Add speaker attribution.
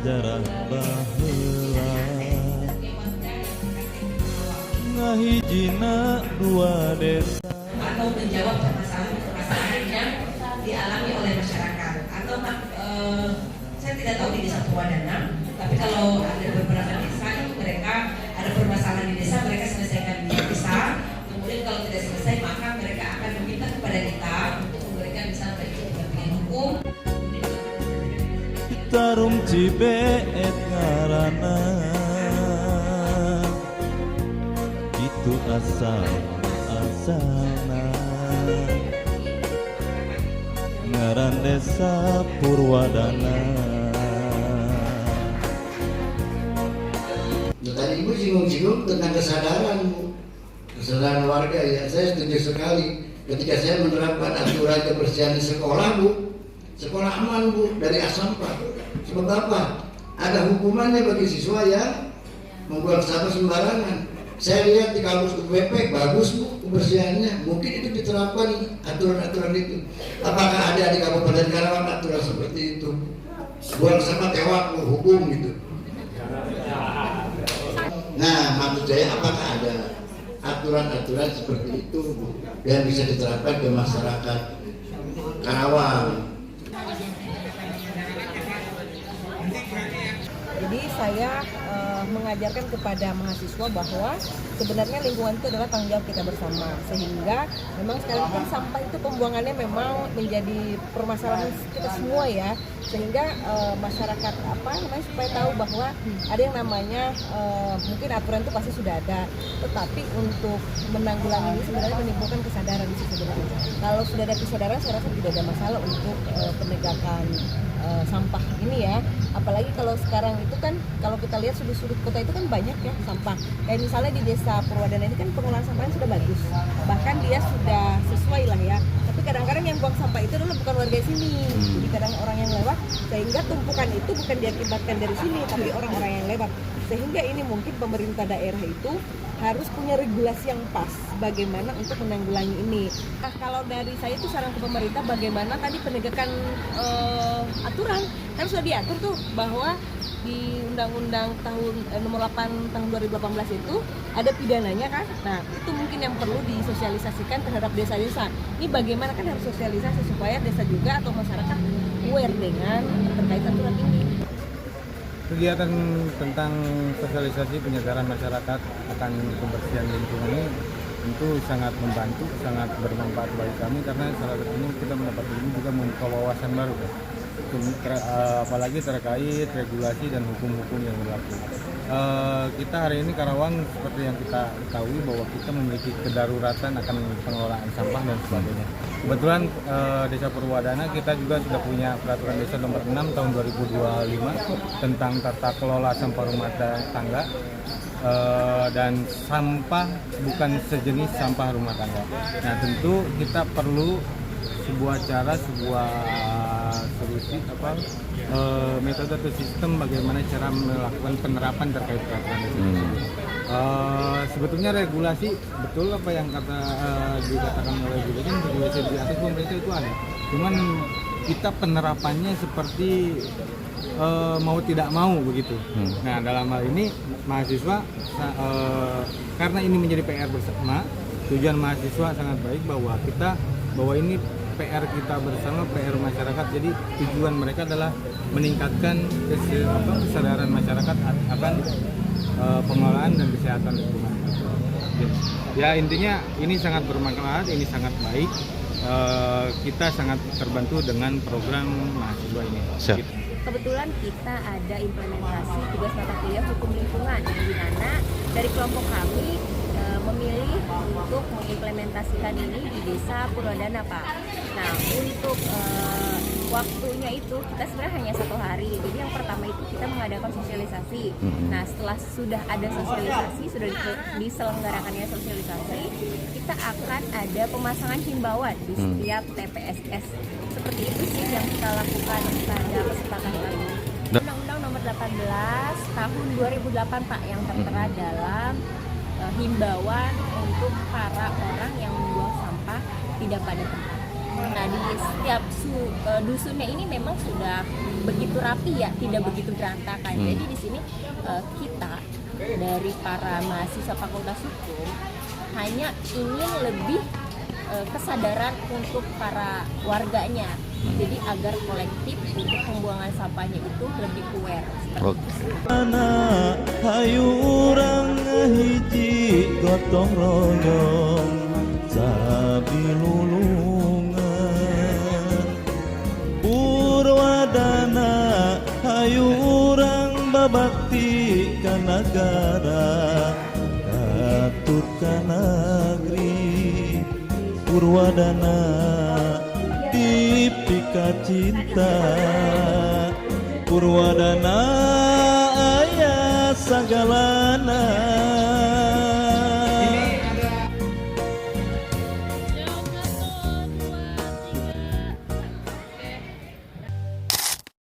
Speaker 1: sejarah baheula ngahijina dua desa
Speaker 2: atau menjawab permasalahan yang dialami oleh masyarakat atau saya tidak tahu di desa Purwadana, tapi kalau ada beberapa desa itu mereka ada permasalahan di desa, mereka selesaikan di desa, kemudian kalau tidak selesai maka mereka akan meminta kepada kita untuk memberikan misalnya pendampingan hukum.
Speaker 1: Tarum Cibeet ngaranna itu asal-asalna ngaran desa Purwadana.
Speaker 3: Tadi Ibu singgung-singgung tentang kesadaran warga ya. Saya setuju sekali ketika saya menerapkan aturan kebersihan di sekolah, Bu. Sekolah aman, Bu, dari sampah. Sebab apa? Ada hukumannya bagi siswa yang membuang sampah sembarangan. Saya lihat di kampus UPP bagus, Bu, kebersihannya. Mungkin itu diterapkan aturan-aturan itu. Apakah ada di Kabupaten Karawang aturan seperti itu? Buang sampah tewak, Bu, hukum gitu. Nah, maksud saya apakah ada aturan-aturan seperti itu, Bu, yang bisa diterapkan ke masyarakat Karawang?
Speaker 4: Jadi saya mengajarkan kepada mahasiswa bahwa sebenarnya lingkungan itu adalah tanggung jawab kita bersama, sehingga memang sekarang kan sampah itu pembuangannya memang menjadi permasalahan kita semua ya, sehingga masyarakat supaya tahu bahwa ada yang namanya mungkin aturan itu pasti sudah ada, tetapi untuk menanggulangi ini sebenarnya menimbulkan kesadaran sih sebenarnya. Kalau sudah ada kesadaran saya rasa tidak ada masalah untuk penegakan sampah ini ya, apalagi kalau sekarang itu kan kalau kita lihat sudut-sudut kota itu kan banyak ya sampah. Kayak misalnya di desa Purwadana ini kan pengolahan sampahnya sudah bagus, bahkan dia sudah sesuai lah ya. Tapi kadang-kadang yang buang sampah itu adalah bukan warga sini, jadi kadang orang yang lewat, sehingga tumpukan itu bukan diakibatkan dari sini, tapi orang-orang yang lewat. Sehingga ini mungkin pemerintah daerah itu harus punya regulasi yang pas bagaimana untuk menanggulangi ini. Nah, kalau dari saya itu saran ke pemerintah bagaimana tadi penegakan aturan, kan sudah diatur tuh bahwa di Undang-Undang nomor 8 tahun 2018 itu ada pidananya kan. Nah, itu mungkin yang perlu disosialisasikan terhadap desa-desa. Ini bagaimana kan harus sosialisasi supaya desa juga atau masyarakat aware dengan terkait aturan ini.
Speaker 5: Kegiatan tentang sosialisasi penyegaran masyarakat akan kebersihan lingkungan ini tentu sangat membantu, sangat bermanfaat bagi kami karena salah satunya kita mendapat ilmu juga membuka wawasan baru kan. Apalagi terkait regulasi dan hukum-hukum yang berlaku. Kita hari ini Karawang seperti yang kita ketahui bahwa kita memiliki kedaruratan akan pengelolaan sampah dan sebagainya. Kebetulan Desa Purwadana kita juga sudah punya peraturan desa nomor 6 tahun 2025 tentang tata kelola sampah rumah tangga dan sampah bukan sejenis sampah rumah tangga. Nah, tentu kita perlu sebuah solusi metode atau sistem bagaimana cara melakukan penerapan terkait peraturan itu. Sebetulnya regulasi betul apa yang dikatakan oleh Julian, regulasi di atas pemerintah itu ada. Cuman kita penerapannya seperti mau tidak mau begitu. Nah, dalam hal ini mahasiswa karena ini menjadi PR bersama, tujuan mahasiswa sangat baik bahwa ini PR kita bersama, PR masyarakat. Jadi tujuan mereka adalah meningkatkan kesadaran masyarakat akan pengelolaan dan kesehatan lingkungan. Ya, intinya ini sangat bermanfaat, ini sangat baik. Kita sangat terbantu dengan program mahasiswa ini.
Speaker 6: Kebetulan kita ada implementasi tugas mata kuliah hukum lingkungan, di mana dari kelompok kami memilih untuk mengimplementasikan ini di Desa Purwadana, Pak. Nah, untuk waktunya itu kita sebenarnya hanya 1 hari. Jadi yang pertama itu kita mengadakan sosialisasi. Nah, setelah sudah ada sosialisasi, sudah diselenggarakannya sosialisasi, kita akan ada pemasangan himbauan di setiap TPSS. Seperti itu sih yang kita lakukan pada kesempatan kali. Undang-Undang nomor 18 tahun 2008, Pak, yang tertera dalam himbauan untuk para orang yang membuang sampah tidak pada tempat. Nah, di setiap dusunnya ini memang sudah begitu rapi ya, tidak begitu berantakan. Jadi di sini kita dari para mahasiswa Fakultas Hukum hanya ingin lebih kesadaran untuk para warganya. Jadi agar kolektif untuk pembuangan sampahnya itu lebih aware.
Speaker 1: Anak hayu urang ngahiji gotong royong sabilulungan Purwadana hayu urang babakti ka nagara katut ka negeri Purwadana dipika cinta Purwadana aya sagalana